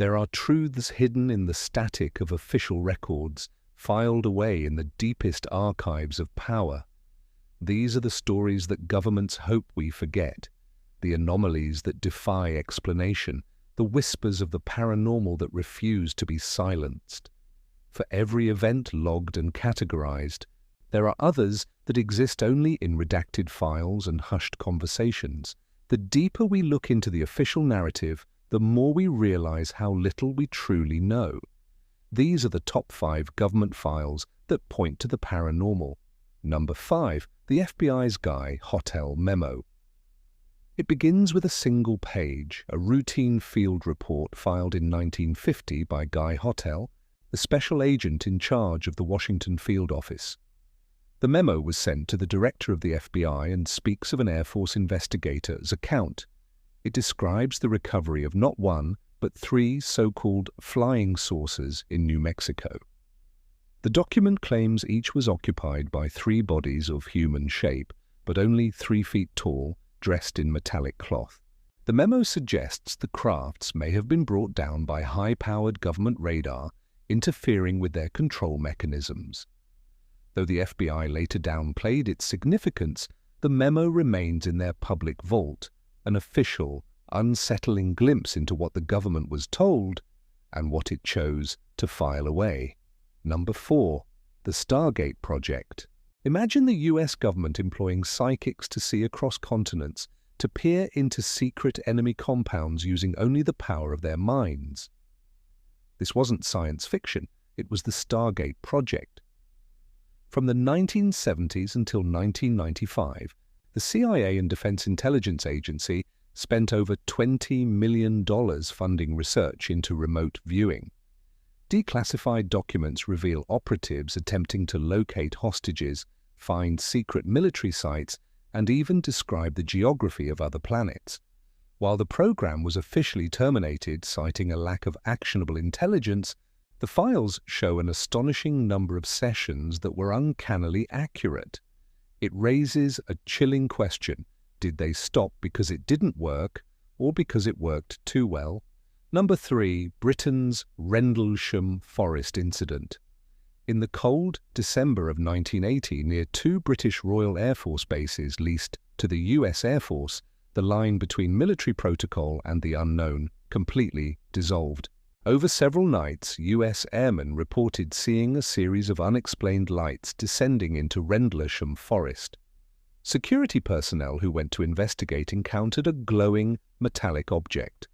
There are truths hidden in the static of official records, filed away in the deepest archives of power. These are the stories that governments hope we forget, the anomalies that defy explanation, the whispers of the paranormal that refuse to be silenced. For every event logged and categorized, there are others that exist only in redacted files and hushed conversations. The deeper we look into the official narrative, the more we realize how little we truly know. These are the top 5 government files that point to the paranormal. Number 5. The FBI's Guy Hotel Memo. It begins with a single page, a routine field report filed in 1950 by Guy Hotel, the special agent in charge of the Washington field office. The memo was sent to the director of the FBI and speaks of an Air Force investigator's account. It describes the recovery of not 1, but 3 so-called flying saucers in New Mexico. The document claims each was occupied by 3 bodies of human shape, but only 3 feet tall, dressed in metallic cloth. The memo suggests the crafts may have been brought down by high-powered government radar, interfering with their control mechanisms. Though the FBI later downplayed its significance, the memo remains in their public vault, an official, unsettling glimpse into what the government was told and what it chose to file away. Number 4. The Stargate Project. Imagine the US government employing psychics to see across continents, to peer into secret enemy compounds using only the power of their minds. This wasn't science fiction, it was the Stargate Project. From the 1970s until 1995, the CIA and Defense Intelligence Agency spent over $20 million funding research into remote viewing. Declassified documents reveal operatives attempting to locate hostages, find secret military sites, and even describe the geography of other planets. While the program was officially terminated, citing a lack of actionable intelligence, the files show an astonishing number of sessions that were uncannily accurate. It raises a chilling question. Did they stop because it didn't work, or because it worked too well? Number 3. Britain's Rendlesham Forest Incident. In the cold December of 1980, near 2 British Royal Air Force bases leased to the US Air Force, the line between military protocol and the unknown completely dissolved. Over several nights, US airmen reported seeing a series of unexplained lights descending into Rendlesham Forest. Security personnel who went to investigate encountered a glowing, metallic object.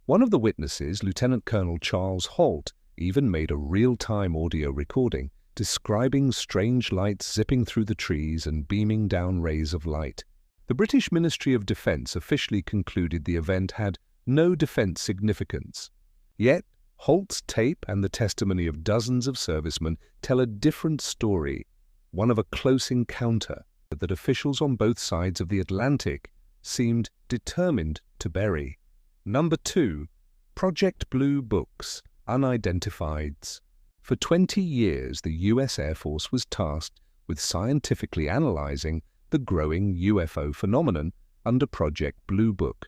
One of the witnesses, Lieutenant Colonel Charles Holt, even made a real-time audio recording describing strange lights zipping through the trees and beaming down rays of light. The British Ministry of Defence officially concluded the event had no defence significance. Yet, Holt's tape and the testimony of dozens of servicemen tell a different story, one of a close encounter that officials on both sides of the Atlantic seemed determined to bury. Number 2. Project Blue Book's Unidentifieds. For 20 years, the US Air Force was tasked with scientifically analyzing the growing UFO phenomenon under Project Blue Book.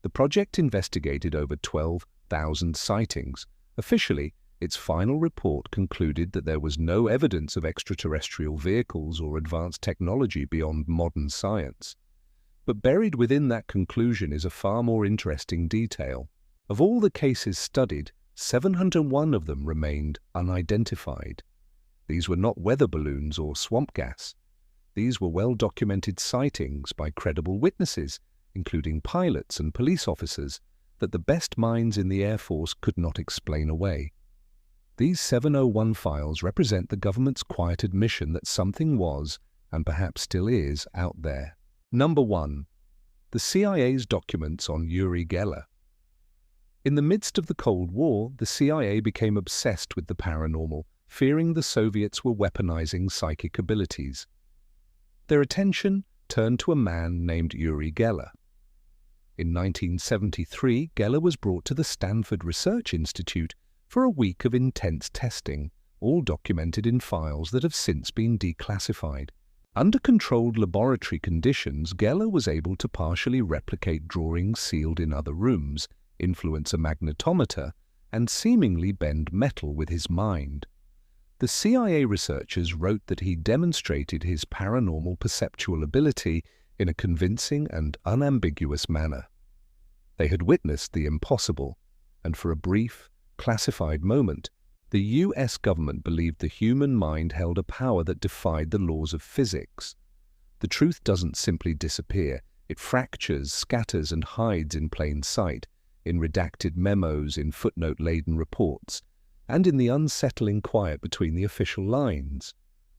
The project investigated over 12,000 sightings. Officially, its final report concluded that there was no evidence of extraterrestrial vehicles or advanced technology beyond modern science. But buried within that conclusion is a far more interesting detail. Of all the cases studied, 701 of them remained unidentified. These were not weather balloons or swamp gas. These were well-documented sightings by credible witnesses, including pilots and police officers, that the best minds in the Air Force could not explain away. These 701 files represent the government's quiet admission that something was, and perhaps still is, out there. Number 1. The CIA's documents on Uri Geller. In the midst of the Cold War, the CIA became obsessed with the paranormal, fearing the Soviets were weaponizing psychic abilities. Their attention turned to a man named Uri Geller. In 1973, Geller was brought to the Stanford Research Institute for a week of intense testing, all documented in files that have since been declassified. Under controlled laboratory conditions, Geller was able to partially replicate drawings sealed in other rooms, influence a magnetometer, and seemingly bend metal with his mind. The CIA researchers wrote that he demonstrated his paranormal perceptual ability in a convincing and unambiguous manner. They had witnessed the impossible, and for a brief, classified moment, the US government believed the human mind held a power that defied the laws of physics. The truth doesn't simply disappear. It fractures, scatters, and hides in plain sight, in redacted memos, in footnote-laden reports, and in the unsettling quiet between the official lines.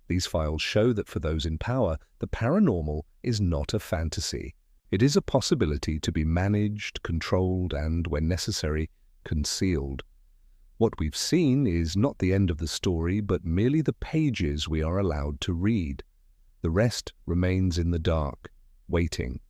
These files show that for those in power, the paranormal is not a fantasy. It is a possibility to be managed, controlled, and, when necessary, concealed. What we've seen is not the end of the story, but merely the pages we are allowed to read. The rest remains in the dark, waiting.